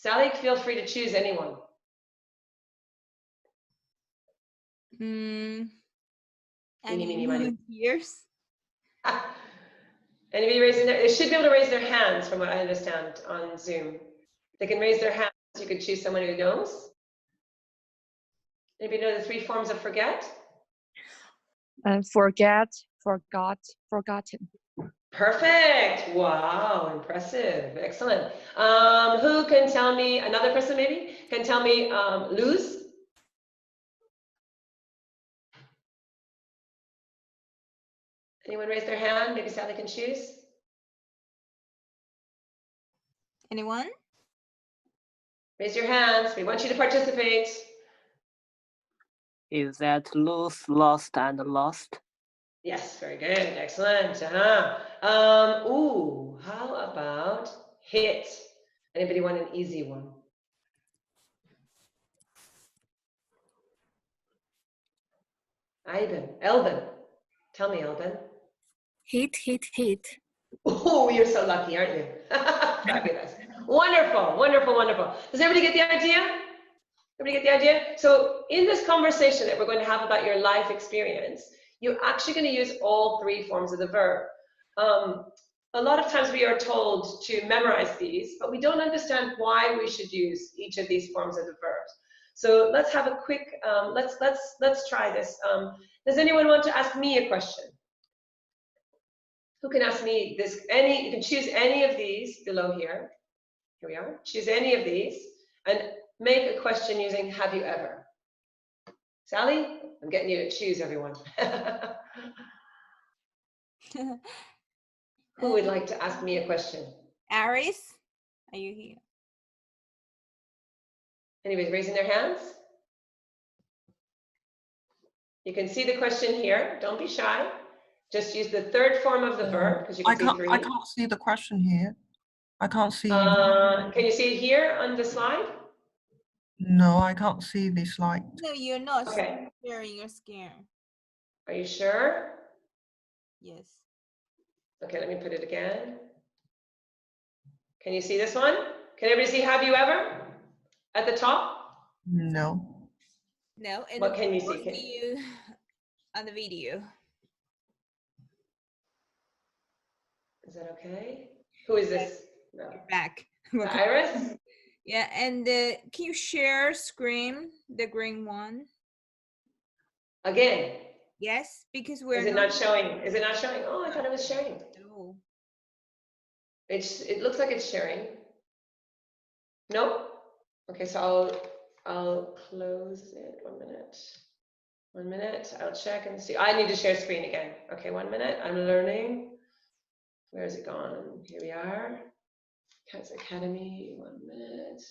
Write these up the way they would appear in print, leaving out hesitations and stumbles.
Sally, feel free to choose anyone. Any volunteers? Anybody raising their, they should be able to raise their hands from what I understand on Zoom. They can raise their hands, you could choose someone who knows. Anybody know the 3 forms of forget? Forget, forgot, forgotten. Perfect. Wow, impressive. Excellent. Who can tell me, another person maybe, can tell me lose? Anyone raise their hand? Maybe Sally can choose. Anyone? Raise your hands. We want you to participate. Is that lose, lost, and lost? Yes, very good. Excellent. Ooh, how about hit? Anybody want an easy one? Elvin. Tell me, Elvin. Hit, hit, hit. Oh, you're so lucky, aren't you? Fabulous. Wonderful, wonderful, wonderful. Does everybody get the idea? Everybody get the idea? So in this conversation that we're going to have about your life experience, you're actually going to use all 3 forms of the verb. A lot of times we are told to memorize these, but we don't understand why we should use each of these forms of the verbs. So let's have a quick, let's try this. Does anyone want to ask me a question? Who can ask me this? You can choose any of these below here. Here we are. Choose any of these and make a question using have you ever. Sally, I'm getting you to choose everyone. Who would like to ask me a question? Aris, are you here? Anybody's raising their hands? You can see the question here. Don't be shy. Just use the 3rd form of the verb because you can see 3. I can't see the question here. I can't see. Can you see it here on the slide? No, I can't see the slide. No, you're not Okay. sharing your screen. Are you sure? Yes. Okay, let me put it again. Can you see this one? Can everybody see have you ever at the top? No. No. And What can you see? On the video. Is that okay? Who is this? No. You're back. Iris? Yeah, and can you share screen, the green one? Again? Yes, because we're Is it not showing? Is it not showing? Oh, I thought it was showing. No. It looks like it's sharing. Nope. Okay, so I'll close it. 1 minute. 1 minute. I'll check and see. I need to share screen again. Okay, 1 minute. I'm learning. Where is it gone? Here we are. Cats Academy. 1 minute.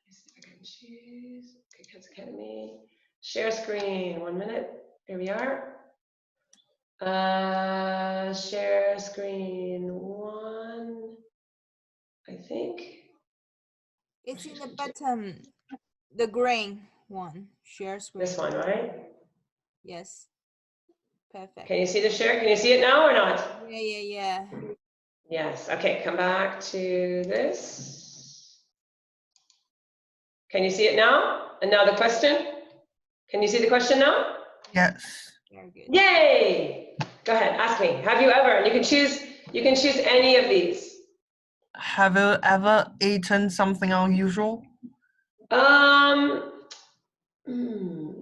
Let me see if I can choose. Okay, Cats Academy. Share screen. 1 minute. Here we are. Share screen 1. I think. It's in the bottom, the green one. Share screen. This one, right? Yes. Perfect. Can you see the share? Can you see it now or not? Yeah. Yes. Okay, come back to this. Can you see it now? And now the question? Can you see the question now? Yes. Very good. Yay! Go ahead, ask me. Have you ever? And you can choose any of these. Have you ever eaten something unusual?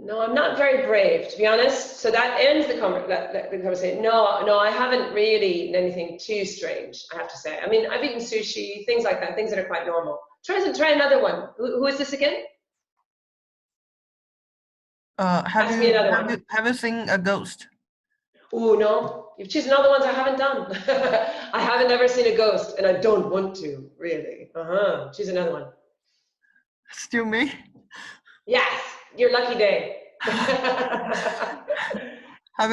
No, I'm not very brave, to be honest. So that ends the conversation. No, I haven't really eaten anything too strange, I have to say. I mean, I've eaten sushi, things like that, things that are quite normal. Try another one. Who is this again? Have you seen a ghost? Oh, no. You've chosen all the ones I haven't done. I haven't ever seen a ghost, and I don't want to, really. Choose another one. Still me? Yes, your lucky day. Have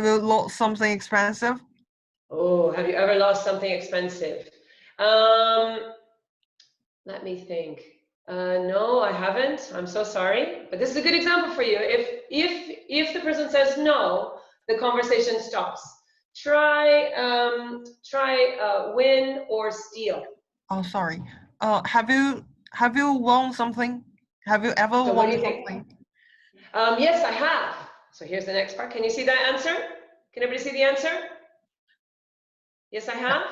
you lost something expensive? Oh, have you ever lost something expensive? Let me think. No, I haven't. I'm so sorry, but this is a good example for you. If the person says no, the conversation stops. Try win or steal. Oh, sorry. Have you won something? Have you ever So what won do you think? something? Yes, I have. So here's the next part. Can you see that answer? Can everybody see the answer? Yes, I have.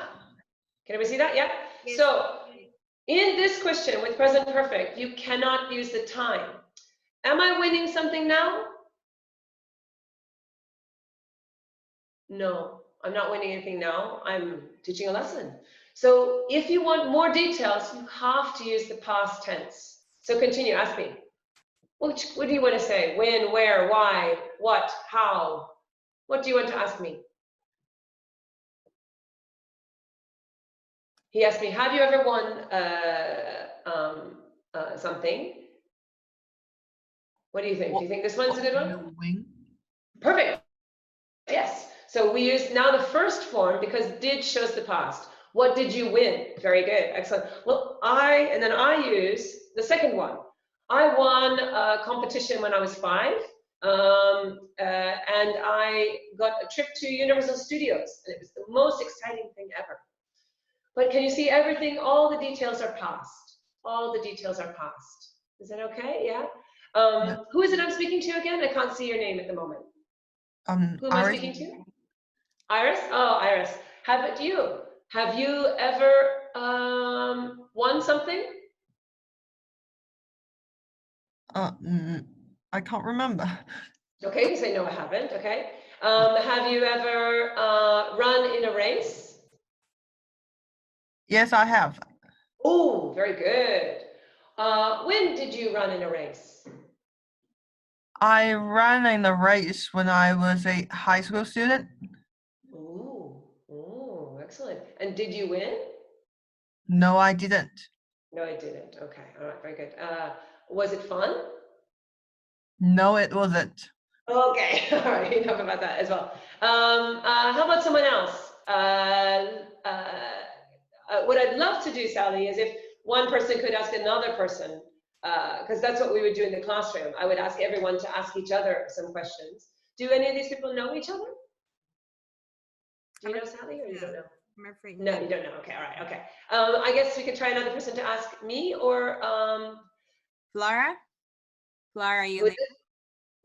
Can everybody see that? Yeah. Yes. So in this question with present perfect, you cannot use the time. Am I winning something now? No, I'm not winning anything now. I'm teaching a lesson. So if you want more details, you have to use the past tense. So continue, ask me. What do you want to say? When, where, why, what, how? What do you want to ask me? He asked me, have you ever won something? What do you think? Do you think this one's a good one? You win. Perfect. Yes. So we use now the first form because did shows the past. What did you win? Very good. Excellent. Well, and then I use the second one. I won a competition when I was 5. And I got a trip to Universal Studios. And it was the most exciting thing ever. But can you see everything? All the details are past. All the details are past. Is that okay? Yeah. Yeah. Who is it I'm speaking to again? I can't see your name at the moment. Who am I Iris, speaking to? Iris? Oh, Iris. Have you ever won something? I can't remember. Okay, you say no, I haven't. Okay. Have you ever run in a race? Yes, I have. Oh, very good. When did you run in a race? I ran in a race when I was a high school student. Oh, excellent. And did you win? No, I didn't. No, I didn't. Okay, all right, very good. Was it fun? No, it wasn't. Okay, all right, enough about that as well. How about someone else? What I'd love to do, Sally, is if one person could ask another person, because that's what we would do in the classroom. I would ask everyone to ask each other some questions. Do any of these people know each other? Do you know Sally, or you don't know? I'm afraid No, you don't know. Okay, all right, okay. I guess we could try another person to ask me, or Clara? Clara, you who is there? it?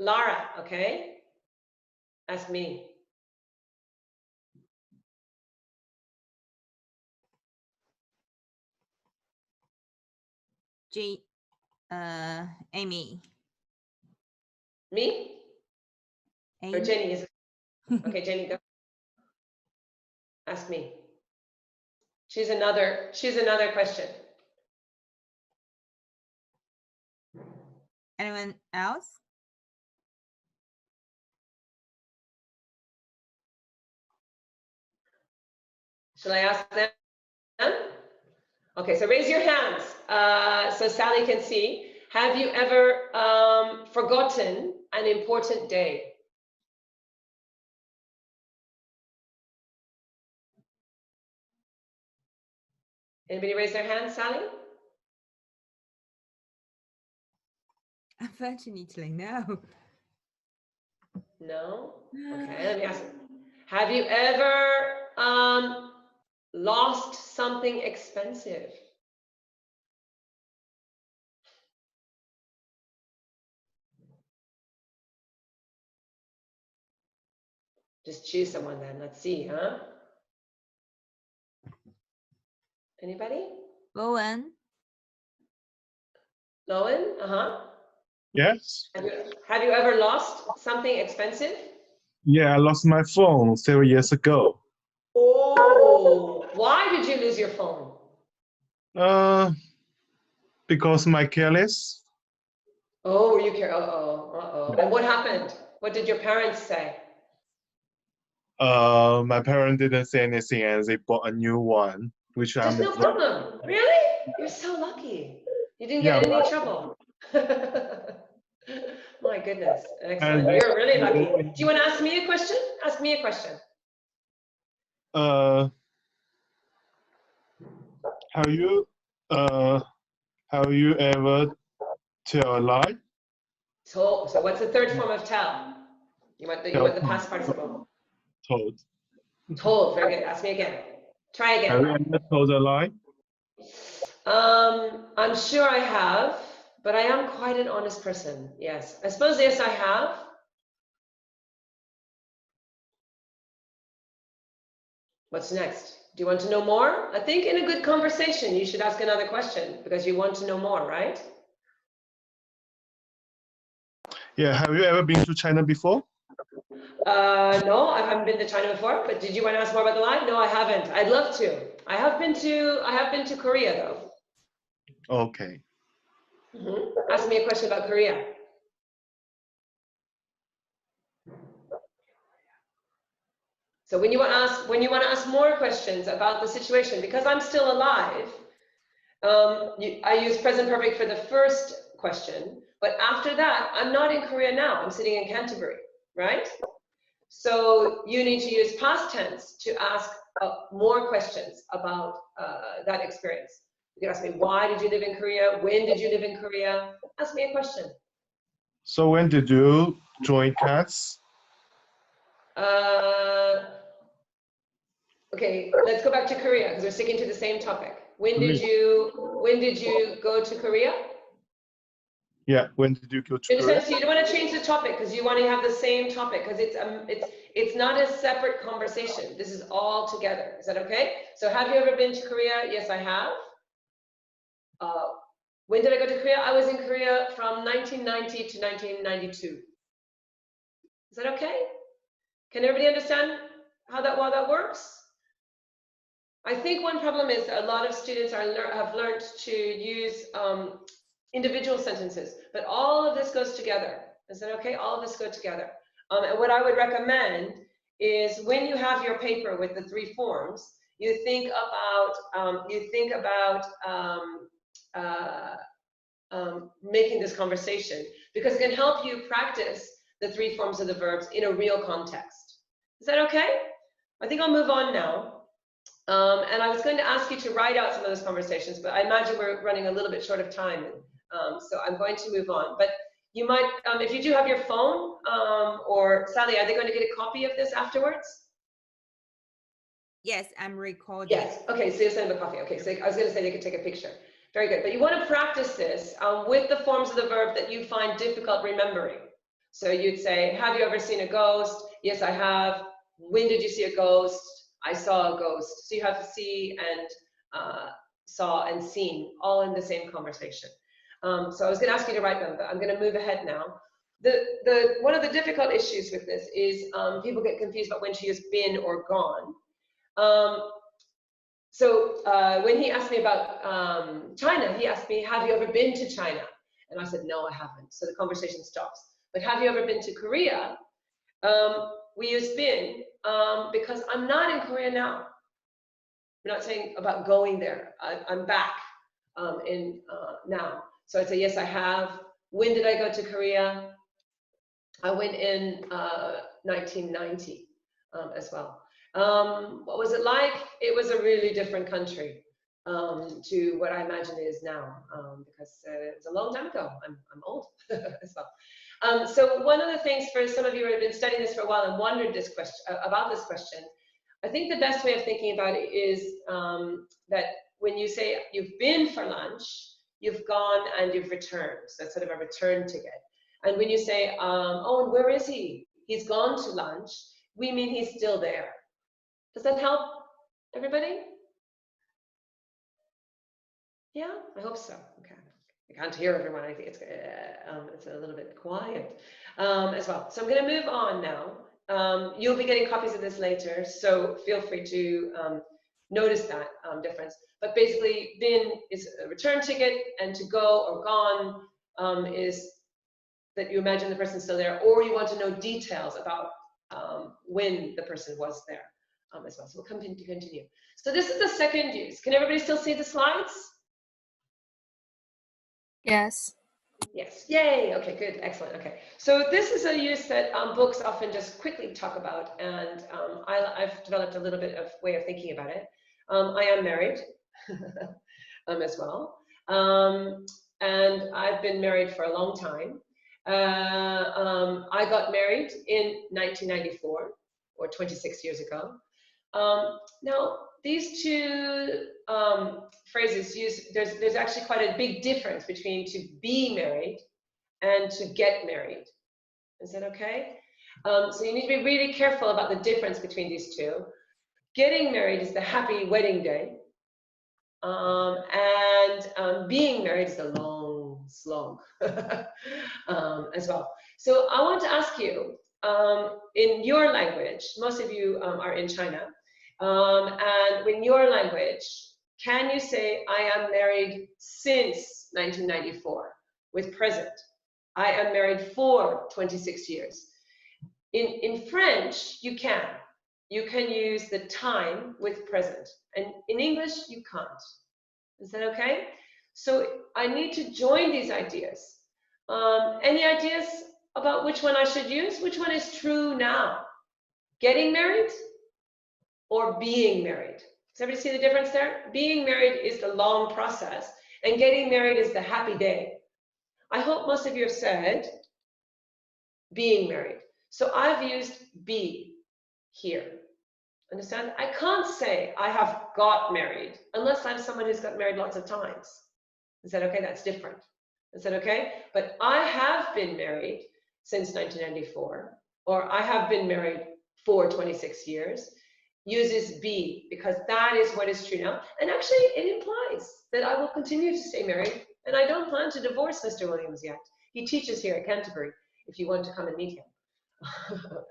Lara, okay? Ask me. Amy. Me? Or Amy. Jenny, is it? Okay, Jenny, go. Ask me. She's another question. Anyone else? Shall I ask them? Okay, so raise your hands so Sally can see. Have you ever forgotten an important day? Anybody raise their hand, Sally? Unfortunately, no. No? Okay, let me ask you. Have you ever lost something expensive? Just choose someone then. Let's see, huh? Anybody? Bowen. Lowen? Uh-huh. Yes. Have you ever lost something expensive? Yeah, I lost my phone several years ago. Oh, why did you lose your phone? Because my careless. Oh, were you care? Uh-oh. And what happened? What did your parents say? My parents didn't say anything and they bought a new one, which Just I'm. no problem. Really? You're so lucky. You didn't get in any trouble. My goodness. Excellent. You're really lucky. Do you want to ask me a question? Ask me a question. Have you ever tell a lie? So what's the third form of tell? You want the past participle. Told. Told. Very good. Ask me again. Try Have you again. ever told a lie? I'm sure I have, but I am quite an honest person. Yes, I suppose yes, I have. What's next? Do you want to know more? I think in a good conversation, you should ask another question because you want to know more, right? Yeah, have you ever been to China before? No, I haven't been to China before, but did you want to ask more about the life? No, I haven't. I'd love to. I have been to Korea though. Okay. Ask me a question about Korea. So when you want to ask more questions about the situation, because I'm still alive, I use present perfect for the first question, but after that, I'm not in Korea now. I'm sitting in Canterbury, right? So you need to use past tense to ask more questions about that experience. You can ask me, why did you live in Korea? When did you live in Korea? Ask me a question. So when did you join CATS? Okay, let's go back to Korea because we're sticking to the same topic. When did you go to Korea? Yeah, when did you go to In a Korea? sense, you don't want to change the topic because you want to have the same topic because it's not a separate conversation. This is all together. Is that okay? So have you ever been to Korea? Yes, I have. When did I go to Korea? I was in Korea from 1990 to 1992. Is that okay? Can everybody understand how that works? I think one problem is a lot of students have learned to use individual sentences, but all of this goes together. Is that okay? All of this go together. And what I would recommend is when you have your paper with the 3 forms, you think about making this conversation because it can help you practice the 3 forms of the verbs in a real context. Is that okay? I think I'll move on now. And I was going to ask you to write out some of those conversations, but I imagine we're running a little bit short of time. So I'm going to move on. But you might, if you do have your phone, or Sally, are they going to get a copy of this afterwards? Yes, I'm recording. Yes. Okay, so you'll send them a copy. Okay, so I was going to say they could take a picture. Very good. But you want to practice this with the forms of the verb that you find difficult remembering. So you'd say, have you ever seen a ghost? Yes, I have. When did you see a ghost? I saw a ghost. So you have to see and saw and seen all in the same conversation. So I was going to ask you to write them, but I'm going to move ahead now. One of the difficult issues with this is people get confused about when to use been or gone. So when he asked me about China, he asked me, have you ever been to China? And I said, no, I haven't. So the conversation stops. But have you ever been to Korea? We use been because I'm not in Korea now. I'm not saying about going there. I'm back now. So I'd say, yes, I have. When did I go to Korea? I went in 1990 as well. What was it like? It was a really different country to what I imagine it is now, because it was a long time ago. I'm old as well. So one of the things for some of you who have been studying this for a while and wondered this question about this question, I think the best way of thinking about it is that when you say you've been for lunch, you've gone and you've returned. So that's sort of a return ticket. And when you say, oh, and where is he? He's gone to lunch. We mean he's still there. Does that help everybody? Yeah, I hope so. Okay. I can't hear everyone. I think it's a little bit quiet as well. So I'm going to move on now. You'll be getting copies of this later, so feel free to notice that difference. But basically, been is a return ticket, and to go or gone is that you imagine the person's still there, or you want to know details about when the person was there as well. So we'll continue. So this is the second use. Can everybody still see the slides? Yes. Yes. Yay. Okay, good. Excellent. Okay. So this is a use that books often just quickly talk about, and I've developed a little bit of way of thinking about it. I am married as well. And I've been married for a long time. I got married in 1994, or 26 years ago. Now, these two phrases there's actually quite a big difference between to be married and to get married. Is that okay? So you need to be really careful about the difference between these two. Getting married is the happy wedding day. Being married is the long slog as well. So I want to ask you, in your language, most of you are in China, and in your language, can you say, I am married since 1994 with present? I am married for 26 years. In French, you can. You can use the time with present. And in English, you can't. Is that okay? So I need to join these ideas. Any ideas about which one I should use? Which one is true now? Getting married or being married? Does everybody see the difference there? Being married is the long process, and getting married is the happy day. I hope most of you have said being married. So I've used be here. Understand? I can't say I have got married unless I'm someone who's got married lots of times. Is that okay? That's different. Is that okay? But I have been married since 1994, or I have been married for 26 years, uses be, because that is what is true now. And actually, it implies that I will continue to stay married, and I don't plan to divorce Mr. Williams yet. He teaches here at Canterbury, if you want to come and meet him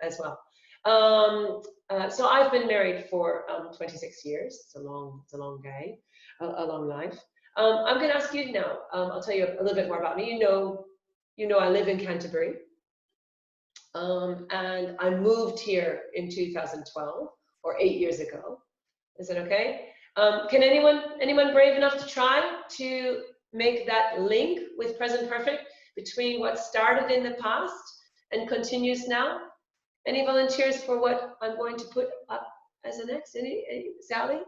as well. So I've been married for 26 years. It's a long day, a long life. I'm going to ask you now. I'll tell you a little bit more about me. You know, I live in Canterbury, and I moved here in 2012, or 8 years ago. Is that okay? Can anyone brave enough to try to make that link with present perfect between what started in the past and continues now? Any volunteers for what I'm going to put up as the next? Any Sally?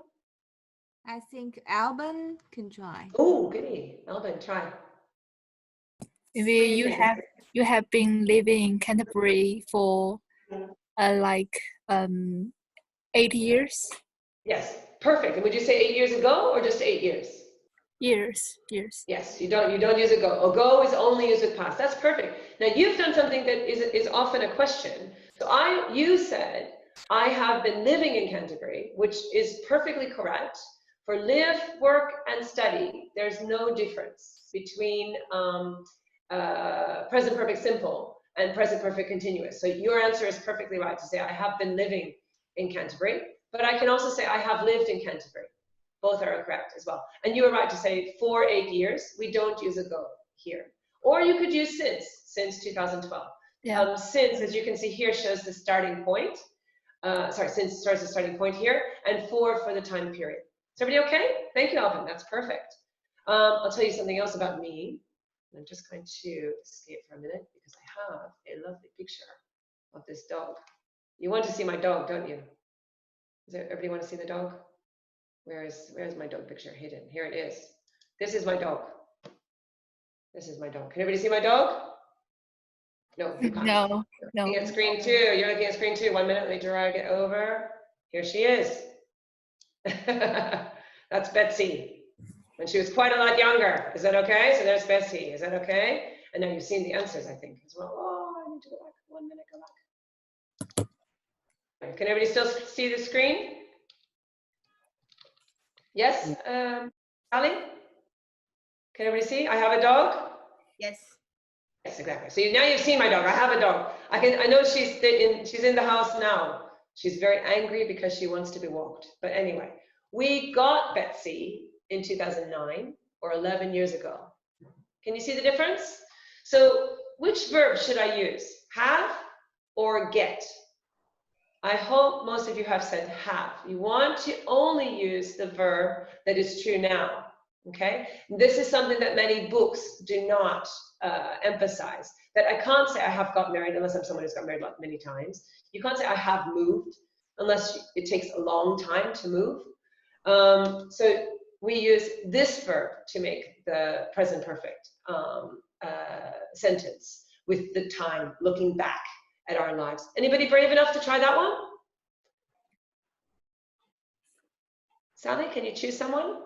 I think Alban can try. Oh, goody. Alban, try. Maybe you have been living in Canterbury for like 8 years. Yes, perfect. And would you say 8 years ago or just 8 years? Years. Yes, you don't use ago. Ago is only used with past. That's perfect. Now you've done something that is often a question. So you said, I have been living in Canterbury, which is perfectly correct. For live, work, and study, there's no difference between present perfect simple and present perfect continuous. So your answer is perfectly right to say, I have been living in Canterbury, but I can also say, I have lived in Canterbury. Both are correct as well. And you were right to say for 8 years, we don't use ago here. Or you could use since 2012. Yeah. Since, as you can see here, shows the starting point. Since starts the starting point here, and for the time period. Is everybody okay? Thank you, Alvin. That's perfect. I'll tell you something else about me. I'm just going to escape for a minute because I have a lovely picture of this dog. You want to see my dog, don't you? Everybody want to see the dog? Where's my dog picture hidden? Here it is. This is my dog. This is my dog. Can everybody see my dog? No, you can't. No. Looking at screen 2. You're looking at screen 2. 1 minute. Let me drag it over. Here she is. That's Betsy. When she was quite a lot younger. Is that okay? So there's Betsy. Is that okay? And now you've seen the answers, I think, as well. Oh, I need to go back. 1 minute. Go back. Can everybody still see the screen? Yes, Sally? Can everybody see? I have a dog? Yes. Yes, exactly. So now you've seen my dog. I have a dog. I know she's in the house now. She's very angry because she wants to be walked. But anyway, we got Betsy in 2009 or 11 years ago. Can you see the difference? So which verb should I use? Have or get? I hope most of you have said have. You want to only use the verb that is true now. Okay? This is something that many books do not emphasize. That I can't say I have got married unless I'm someone who's got married many times. You can't say I have moved unless it takes a long time to move. So we use this verb to make the present perfect sentence with the time, looking back at our lives. Anybody brave enough to try that one? Sally, can you choose someone?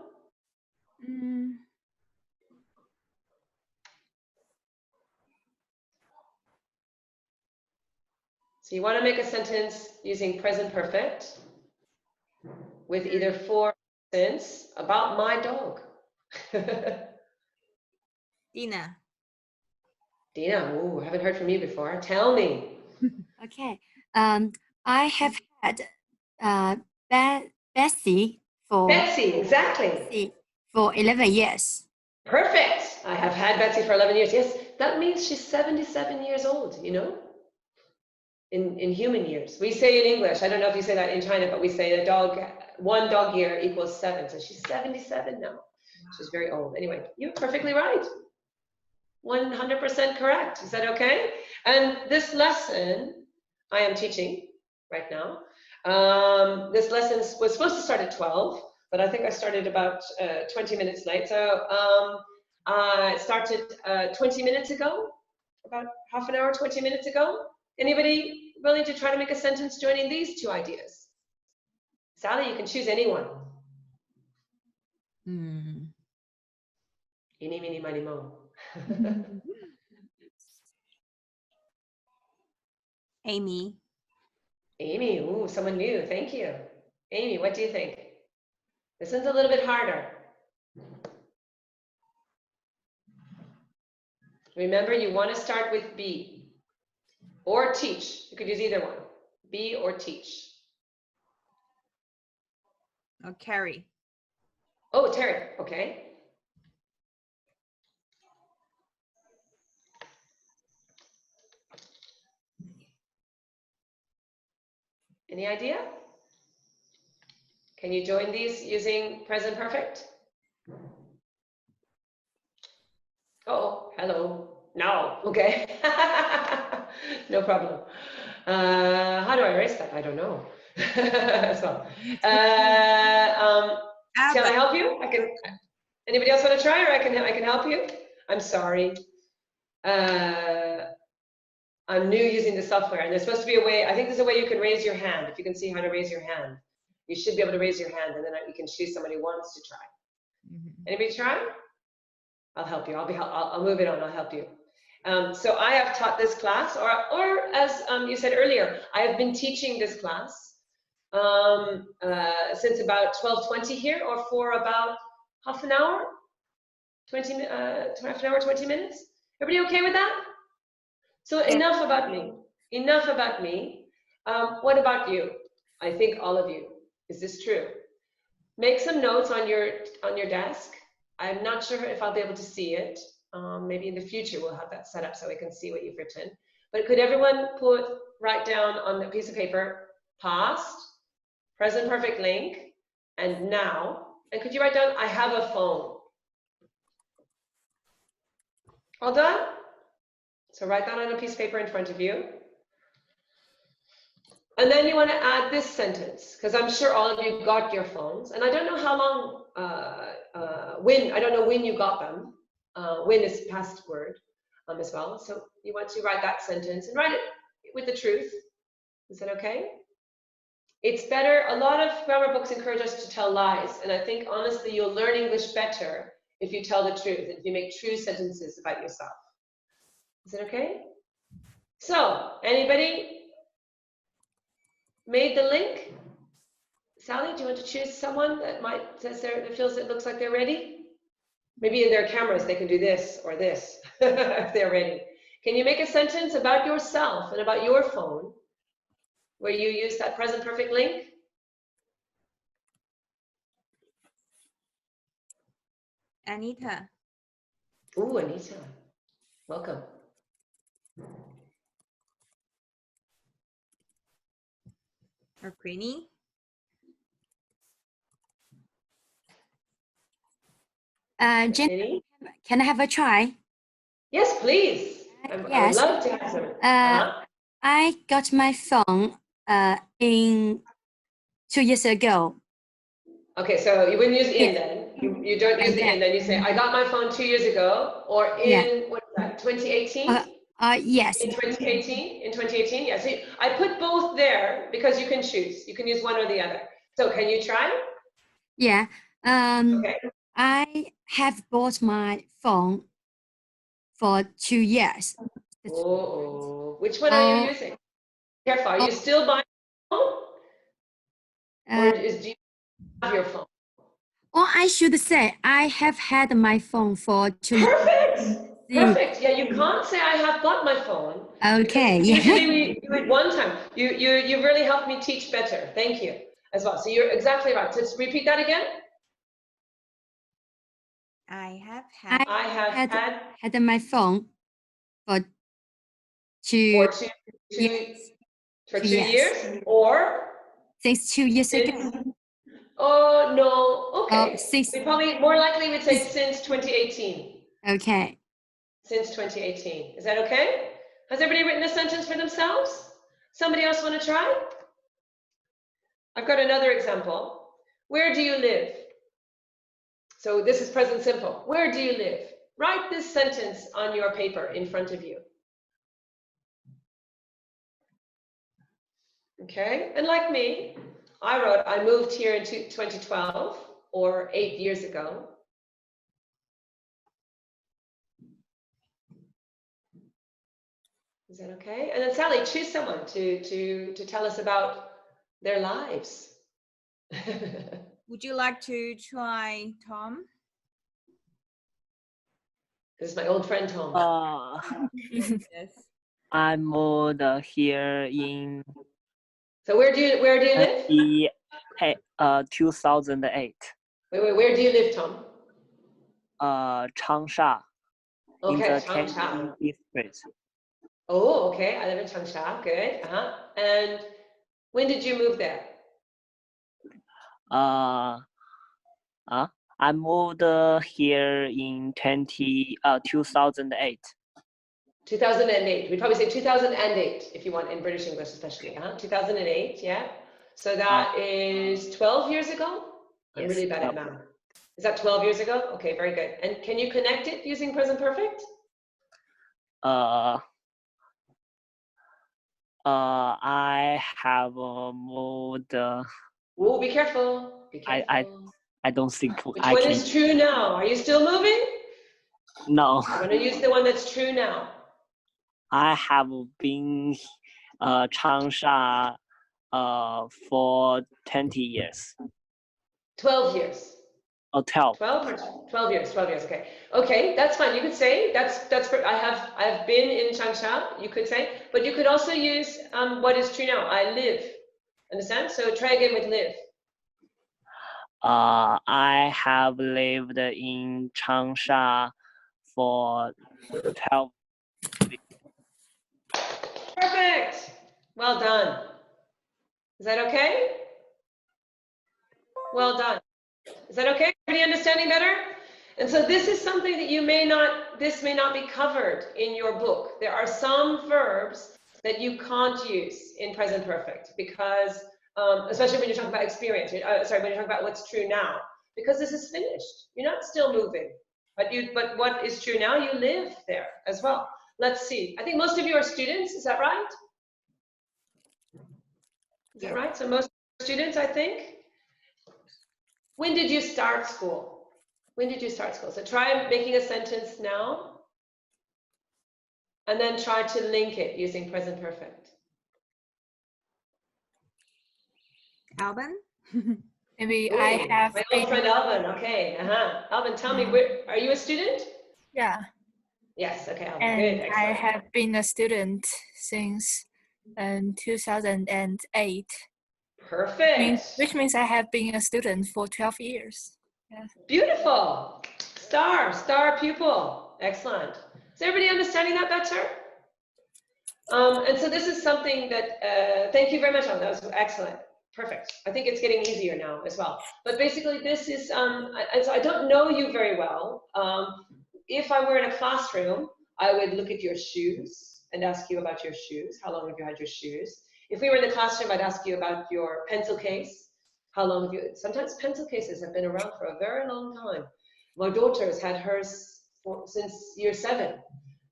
So you want to make a sentence using present perfect with either for instance about my dog. Dina. Dina, ooh, haven't heard from you before. Tell me. Okay. I have had Bessie for Betsy, exactly. 11 years. Perfect. I have had Betsy for 11 years. Yes, that means she's 77 years old, you know, in human years. We say in English, I don't know if you say that in China, but we say a dog, 1 dog year equals 7. So she's 77 now. She's very old. Anyway, you're perfectly right. 100% correct. Is that okay? And this lesson I am teaching right now. This lesson was supposed to start at 12, but I think I started about 20 minutes late. So I started 20 minutes ago, about half an hour, 20 minutes ago. Anybody willing to try to make a sentence joining these 2 ideas? Sally, you can choose anyone. Eeny, meeny, miny, moe. Amy. Amy, ooh, someone new, thank you. Amy, what do you think? This one's a little bit harder. Remember, you want to start with be or teach. You could use either one, be or teach. Oh, Carrie. Oh, Terry, okay. Any idea? Can you join these using present perfect? Oh, hello. No, okay. No problem. How do I erase that? I don't know. So, can I help you? Anybody else want to try, or I can help you? I'm sorry. I'm new using the software, and there's supposed to be a way. I think there's a way you can raise your hand. If you can see how to raise your hand, you should be able to raise your hand, and then you can choose somebody who wants to try. Anybody try? I'll help you. I'll move it on. I'll help you. So I have taught this class, or as you said earlier, I have been teaching this class since about 12:20 here, or for about half an hour, 20 minutes. Everybody okay with that? So enough about me. Enough about me. What about you? I think all of you. Is this true? Make some notes on your desk. I'm not sure if I'll be able to see it. Maybe in the future we'll have that set up so we can see what you've written. But could everyone write down on the piece of paper past, present perfect link, and now? And could you write down I have a phone? All done? So write that on a piece of paper in front of you. And then you want to add this sentence, because I'm sure all of you got your phones. And I don't know how long, I don't know when you got them. When is past word as well. So you want to write that sentence and write it with the truth. Is that okay? It's better. A lot of grammar books encourage us to tell lies. And I think, honestly, you'll learn English better if you tell the truth, and if you make true sentences about yourself. Is it okay? So, anybody made the link? Sally, do you want to choose someone that looks like they're ready? Maybe in their cameras they can do this or this if they're ready. Can you make a sentence about yourself and about your phone where you use that present perfect link? Anita. Ooh, Anita. Welcome. Or Queenie. Jen, can I have a try? Yes, please. I would love to have some. I got my phone in 2 years ago. Okay, so you wouldn't use in then. You don't use the in, then you say, I got my phone 2 years ago, or in, what is that, 2018? Yes. In 2018, yes. Yeah, so I put both there because you can choose. You can use one or the other. So can you try? Yeah. Okay. I have bought my phone for 2 years. Oh, which one are you using? Careful. Are you still buying a phone? Or do you have your phone? Or I should say, I have had my phone for 2 years. Perfect. Perfect. Yeah, you can't say I have bought my phone. Okay. Because usually we do it one time. You really helped me teach better. Thank you as well. So you're exactly right. So let's repeat that again. I have had. I have had my phone for for 2 years. For 2 years or since 2 years ago. Oh no. Okay. Since, We probably more likely would say since 2018. okay. Since 2018. Is that okay? Has everybody written a sentence for themselves? Somebody else want to try? I've got another example. Where do you live? So this is present simple. Where do you live? Write this sentence on your paper in front of you. Okay, and like me, I moved here in 2012 or 8 years ago. Is that okay? And then Sally, choose someone to tell us about their lives. Would you like to try Tom? This is my old friend Tom. Yes. I moved here in So where do you live? 2008. Wait, where do you live, Tom? Changsha. In Okay, the Changsha. Tianjin district. Oh, okay. I live in Changsha. Good. And when did you move there? I moved here in 2008. 2008. We'd probably say 2008 if you want in British English, especially. 2008. Yeah. So that is 12 years ago. I'm really bad at math. Is that 12 years ago? Okay, very good. And can you connect it using present perfect? I have moved. Oh, be careful. Be careful. I don't think Which I one can. is true now? Are you still moving? No. I'm going to use the one that's true now. I have been Changsha for 20 years. 12 years. Oh, 12. 12 years, okay. Okay, that's fine. You could say I have been in Changsha, you could say, but you could also use what is true now. I live. Understand? So try again with live. I have lived in Changsha for 12. Perfect. Well done. Is that okay? Well done. Is that okay? Everybody understanding better? And so this is something that this may not be covered in your book. There are some verbs that you can't use in present perfect because, especially when you're talking about experience, when you're talking about what's true now, because this is finished. You're not still moving, but what is true now, you live there as well. Let's see. I think most of you are students, is that right? Is that right? So most students, I think. When did you start school? When did you start school? So try making a sentence now, and then try to link it using present perfect. Alvin? Maybe Ooh, I have my been, old friend Alvin. Okay, Alvin, tell me, are you a student? yeah, Yes. Okay, Alvin. and Good. I Excellent. have been a student since 2008. Perfect. Which means I have been a student for 12 years. Yeah. Beautiful. Star pupil. Excellent. Is everybody understanding that better? And so this is something that, thank you very much, Alvin. That was excellent. Perfect. I think it's getting easier now as well. But basically this is, and so I don't know you very well. If I were in a classroom, I would look at your shoes and ask you about your shoes. How long have you had your shoes? If we were in the classroom, I'd ask you about your pencil case. How long have you, sometimes pencil cases have been around for a very long time. My daughter's had hers since year 7.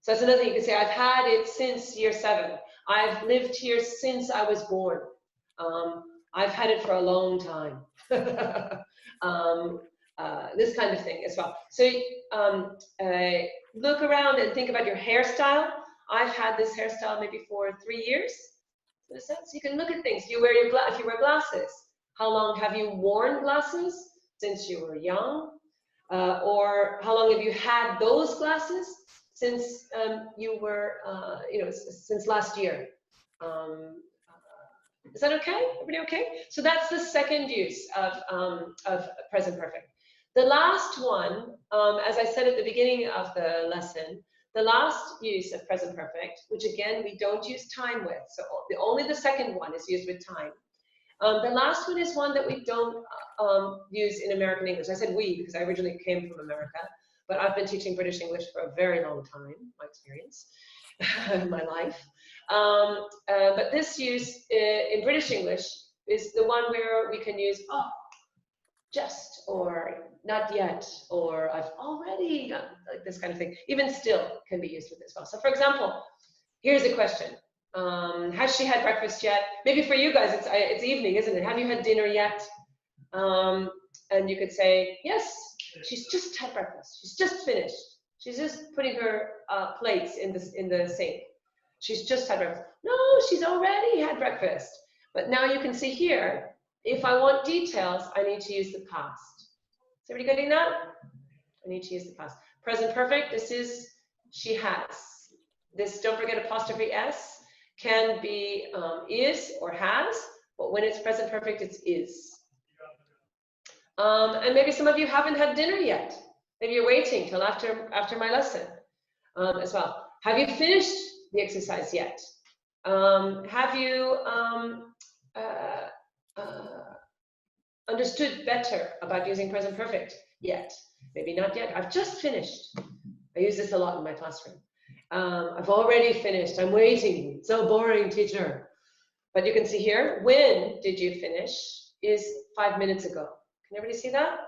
So that's another thing you could say, I've had it since year 7. I've lived here since I was born. I've had it for a long time. This kind of thing as well. So look around and think about your hairstyle. I've had this hairstyle maybe for 3 years. In a sense, you can look at things. If you wear glasses, how long have you worn glasses since you were young? Or how long have you had those glasses since you were, since last year? Is that okay? Everybody okay? So that's the second use of present perfect. The last one, as I said at the beginning of the lesson, the last use of present perfect, which again, we don't use time with, so only the second one is used with time. The last one is one that we don't use in American English. I said we because I originally came from America, but I've been teaching British English for a very long time, my experience, my life. But this use in British English is the one where we can use just, or not yet, or I've already, like this kind of thing. Even still can be used with this as well. So for example, here's a question. Has she had breakfast yet? Maybe for you guys, it's evening, isn't it? Have you had dinner yet? And you could say, yes, she's just had breakfast. She's just finished. She's just putting her plates in the sink. She's just had breakfast. No, she's already had breakfast. But now you can see here, if I want details, I need to use the past. Is everybody getting that? I need to use the past. Present perfect, this is she has. This, don't forget apostrophe S, can be is or has, but when it's present perfect, it's is. And maybe some of you haven't had dinner yet. Maybe you're waiting till after my lesson as well. Have you finished the exercise yet? Have you understood better about using present perfect yet? Maybe not yet. I've just finished. I use this a lot in my classroom. I've already finished. I'm waiting. So boring, teacher. But you can see here, when did you finish is 5 minutes ago. Can everybody see that?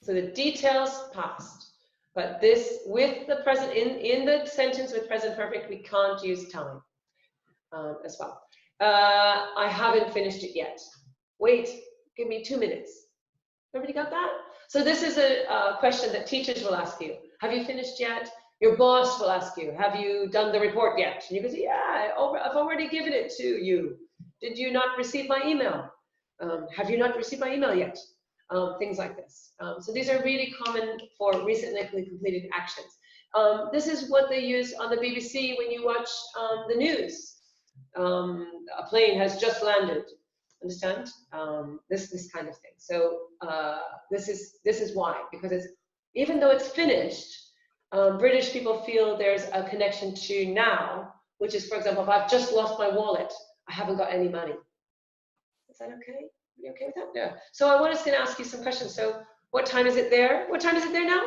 So the details past. But this, with the present, in the sentence with present perfect, we can't use time as well. I haven't finished it yet. Wait, give me 2 minutes. Everybody got that? So this is a question that teachers will ask you. Have you finished yet? Your boss will ask you, have you done the report yet? And you can say, yeah, I've already given it to you. Did you not receive my email? Have you not received my email yet? Things like this. So these are really common for recently completed actions. This is what they use on the BBC when you watch the news. A plane has just landed. Understand? This kind of thing. So this is why, because it's, even though it's finished, British people feel there's a connection to now, which is, for example, if I've just lost my wallet, I haven't got any money. Is that okay? Are you okay with that? Yeah. So I was going to ask you some questions. So what time is it there? What time is it there now?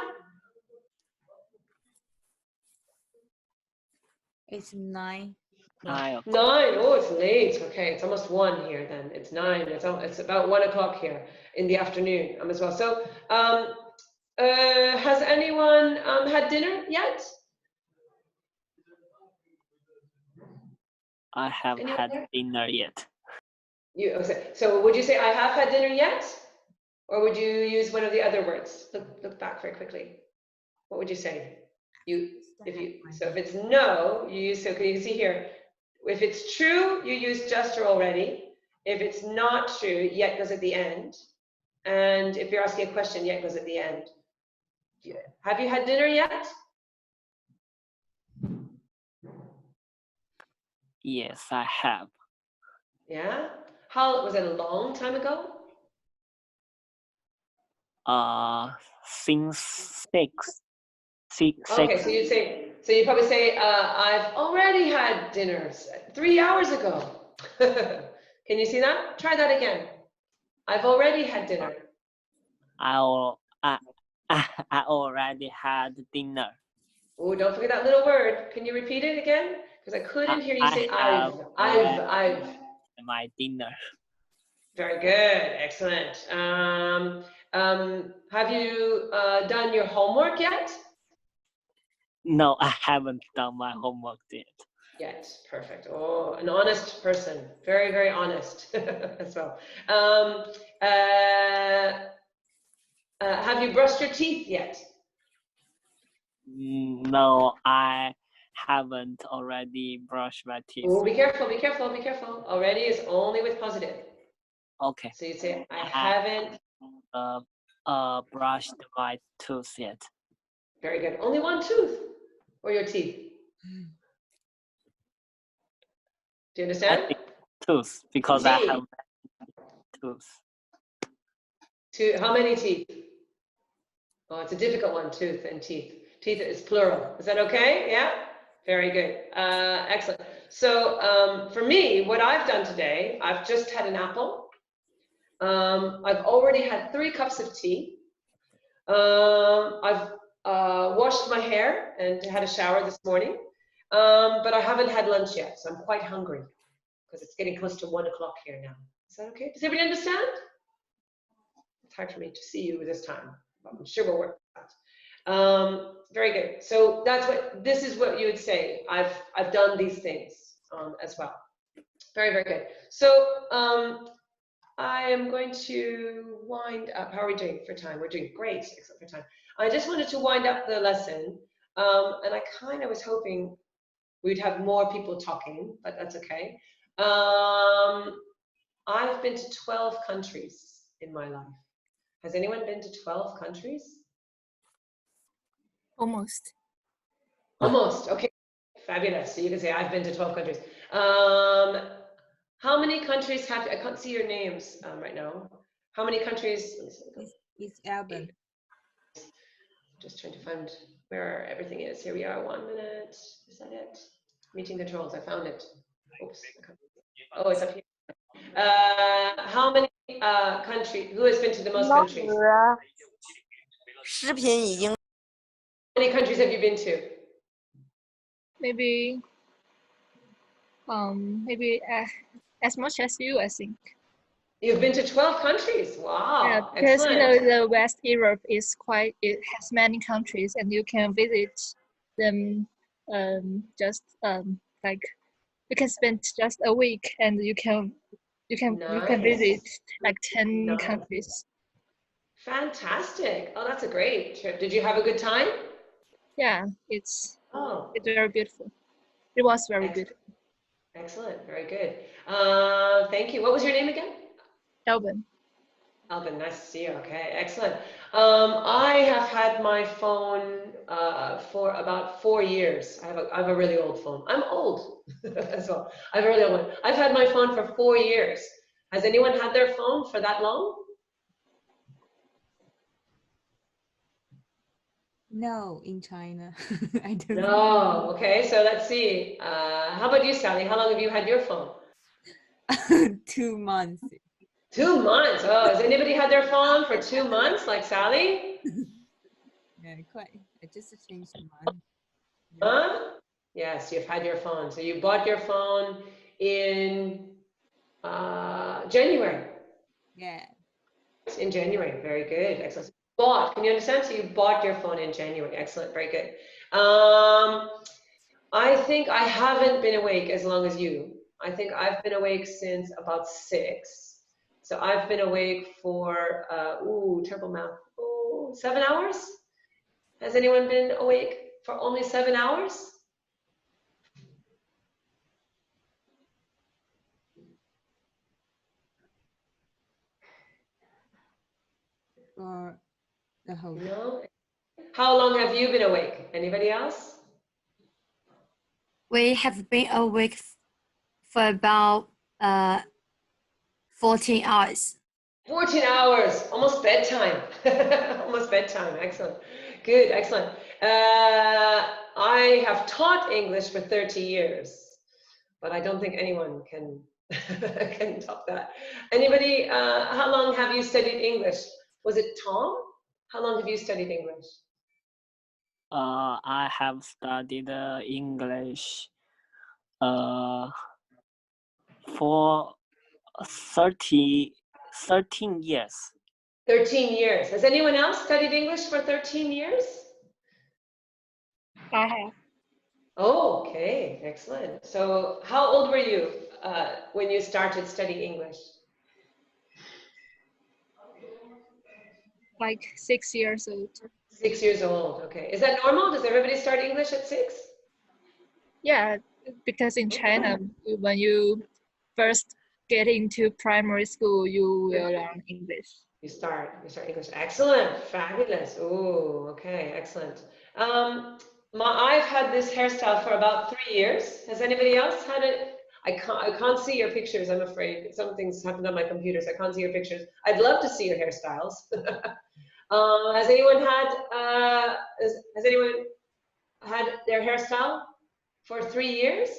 It's 9. 9 o'clock. 9. Oh, it's late. Okay, it's almost 1 here then. It's 9. It's about 1 o'clock here in the afternoon as well. So has anyone had dinner yet? I haven't had dinner yet. So would you say I have had dinner yet? Or would you use one of the other words? Look back very quickly. What would you say? So if it's no, you use, so can you see here? If it's true, you use just or already. If it's not true, yet goes at the end. And if you're asking a question, yet goes at the end. Have you had dinner yet? Yes, I have. Yeah. How was it? A long time ago? Since 6. Okay, so you'd say, so you probably say, I've already had dinner 3 hours ago. Can you see that? Try that again. I've already had dinner. I already had dinner. Oh, don't forget that little word. Can you repeat it again? Because I couldn't hear you say I've. My dinner. Very good, excellent. Have you done your homework yet? No, I haven't done my homework yet. Yet. Perfect. Oh, an honest person. Very, very honest as well. Have you brushed your teeth yet? No, I haven't already brushed my teeth. Oh, be careful, be careful, be careful. Already is only with positive. Okay. So you say, I haven't. Brushed my tooth yet. Very good. Only one tooth or your teeth? Do you I understand? think tooth because I have tooth. How many teeth? Oh, it's a difficult one, tooth and teeth. Teeth is plural. Is that okay? Yeah? Very good. Excellent. So for me, what I've done today, I've just had an apple. I've already had 3 cups of tea. I've washed my hair and had a shower this morning. But I haven't had lunch yet, so I'm quite hungry because it's getting close to 1 o'clock here now. Is that okay? Does everybody understand? It's hard for me to see you this time, but I'm sure we'll work that. Very good. So this is what you would say. I've done these things as well. Very, very good. So I am going to wind up. How are we doing for time? We're doing great, except for time. I just wanted to wind up the lesson, and I kind of was hoping we'd have more people talking, but that's okay. I've been to 12 countries in my life. Has anyone been to 12 countries? Almost. Almost, okay, fabulous. So you can say, I've been to 12 countries. How many countries have, I can't see your names right now. How many countries? It's Alban. Just trying to find where everything is. Here we are, 1 minute. Is that it? Meeting controls, I found it. Oops. Oh, it's up here. How many countries, who has been to the most countries? How many countries have you been to? Maybe as much as you, I think. You've been to 12 countries. Wow. Yeah, because excellent. the West Europe is it has many countries, and you can visit them like you can spend just a week, and you can visit like 10 countries. Fantastic. Oh, that's a great trip. Did you have a good time? Yeah, it's Oh, very beautiful. It was very beautiful. excellent. Very good. Thank you. What was your name again? Alban. Alban, nice to see you. Okay, excellent. I have had my phone for about 4 years. I have a really old phone. I'm old as well. I have a really old one. I've had my phone for 4 years. Has anyone had their phone for that long? No, in China. I don't No. Okay, so let's see. How about you, Sally? How long have you had your phone? know. 2 months. 2 months. Oh, has anybody had their phone for 2 months, like Sally? Yeah, quite. I just changed mine. Huh? Yes, you've had your phone. So you bought your phone in January. Yeah. In January. Very good. Excellent. Bought. Can you understand? So you bought your phone in January. Excellent. Very good. I think I haven't been awake as long as you. I think I've been awake since about 6. So I've been awake for, terrible math, 7 hours? Has anyone been awake for only 7 hours? For the whole. No. How long have you been awake? Anybody else? We have been awake for about 14 hours. 14 hours, almost bedtime. Almost bedtime. Excellent. Good, excellent. I have taught English for 30 years, but I don't think anyone can can top that. Anybody, how long have you studied English? Was it Tom? How long have you studied English? I have studied English for 13 years. 13 years. Has anyone else studied English for 13 years? I have. Oh, okay, excellent. So how old were you when you started studying English? Like 6 years old. 6 years old, okay. Is that normal? Does everybody start English at 6? Yeah, because in China, when you first get into primary school, you will learn English. You start English. Excellent, fabulous. Oh, okay, excellent. I've had this hairstyle for about 3 years. Has anybody else had it? I can't see your pictures, I'm afraid. Something's happened on my computer, so I can't see your pictures. I'd love to see your hairstyles. Has anyone had their hairstyle for 3 years?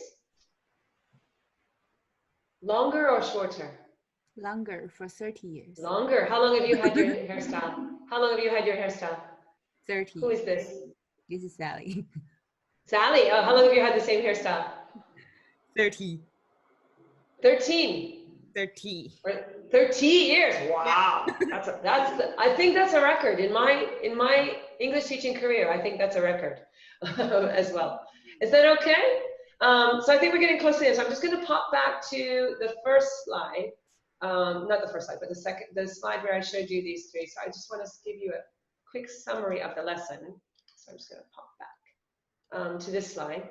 Longer or shorter? Longer, for 30 years. Longer. How long have you had your hairstyle? How long have you had your hairstyle? 30. Who is this? This is Sally. Sally. Oh, how long have you had the same hairstyle? 30. 13. 30. 30 years. Wow. I think that's a record in my English teaching career. I think that's a record as well. Is that okay? So I think we're getting close to the end. So I'm just going to pop back to the first slide. Not the first slide, but the slide where I showed you these three. So I just want to give you a quick summary of the lesson. So I'm just going to pop back to this slide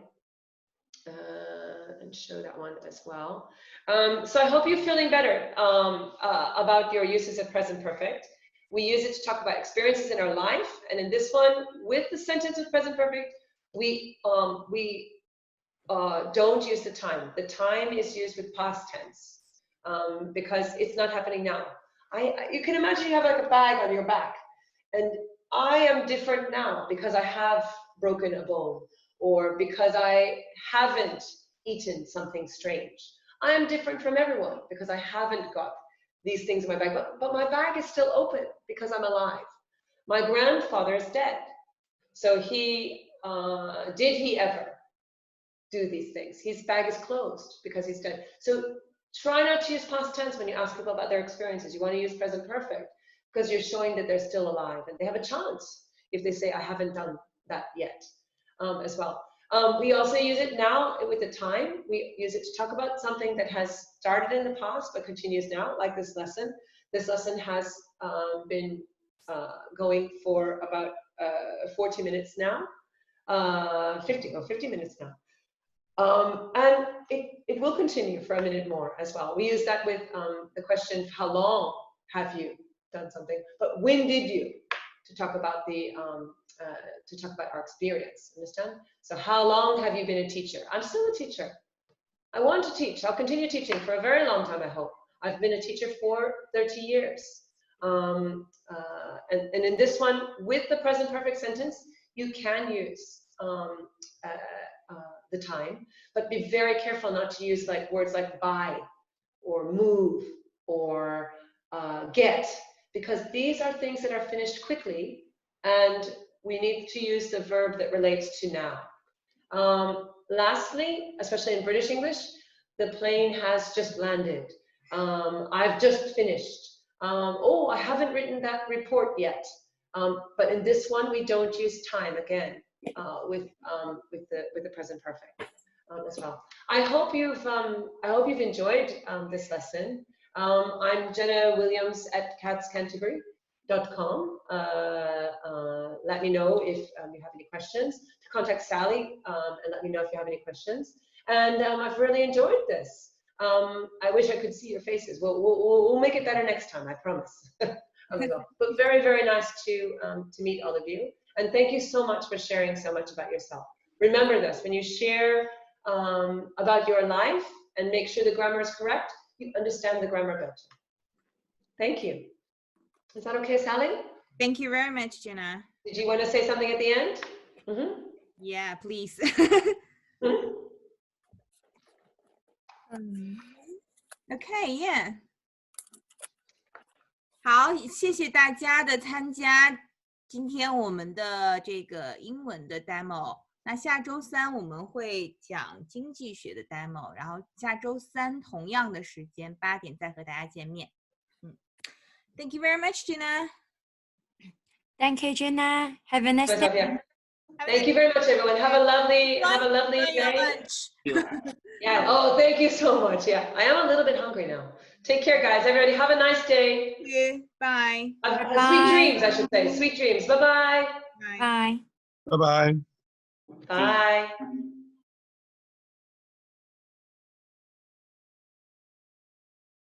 and show that one as well. So I hope you're feeling better about your uses of present perfect. We use it to talk about experiences in our life, and in this one, with the sentence of present perfect, we don't use the time. The time is used with past tense because it's not happening now. You can imagine you have like a bag on your back, and I am different now because I have broken a bone, or because I haven't eaten something strange. I am different from everyone because I haven't got these things in my bag, but my bag is still open because I'm alive. My grandfather is dead. So did he ever do these things? His bag is closed because he's dead. So try not to use past tense when you ask people about their experiences. You want to use present perfect because you're showing that they're still alive and they have a chance if they say, I haven't done that yet as well. We also use it now with the time. We use it to talk about something that has started in the past but continues now, like this lesson. This lesson has been going for about 40 minutes now, 50 minutes now. And it will continue for a minute more as well. We use that with the question, how long have you done something? But when did you? To talk about our experience, understand? So how long have you been a teacher? I'm still a teacher. I want to teach. I'll continue teaching for a very long time, I hope. I've been a teacher for 30 years. And in this one, with the present perfect sentence, you can use the time, but be very careful not to use like words like buy or move or get, because these are things that are finished quickly and we need to use the verb that relates to now. Lastly, especially in British English, the plane has just landed. I've just finished. Oh, I haven't written that report yet. But in this one, we don't use time again with the present perfect as well. I hope you've enjoyed this lesson. I'm Jenna Williams at catscanterbury.com. Let me know if you have any questions. To contact Sally and let me know if you have any questions. And I've really enjoyed this. I wish I could see your faces. We'll make it better next time, I promise. But very, very nice to meet all of you. And thank you so much for sharing so much about yourself. Remember this, when you share about your life and make sure the grammar is correct, you understand the grammar better. Thank you. Is that okay, Sally? Thank you very much, Jenna. Did you want to say something at the end? Mm-hmm. Yeah, please. Okay, yeah. 好，谢谢大家的参加。今天我们的这个英文的 demo， 那下周三我们会讲经济学的 demo， 然后下周三同样的时间8点再和大家见面。Thank you very much, Gina. Thank you, Gina. Have a nice day. Thank you very much, everyone. Have a lovely Enjoy your day. lunch. Yeah. Oh, thank you so much. Yeah, I am a little bit hungry now. Take care, guys. Everybody, have a nice day. Thank you. Bye. Sweet dreams, I should say. Sweet dreams. Bye-bye. Bye. Bye. Bye bye. Bye.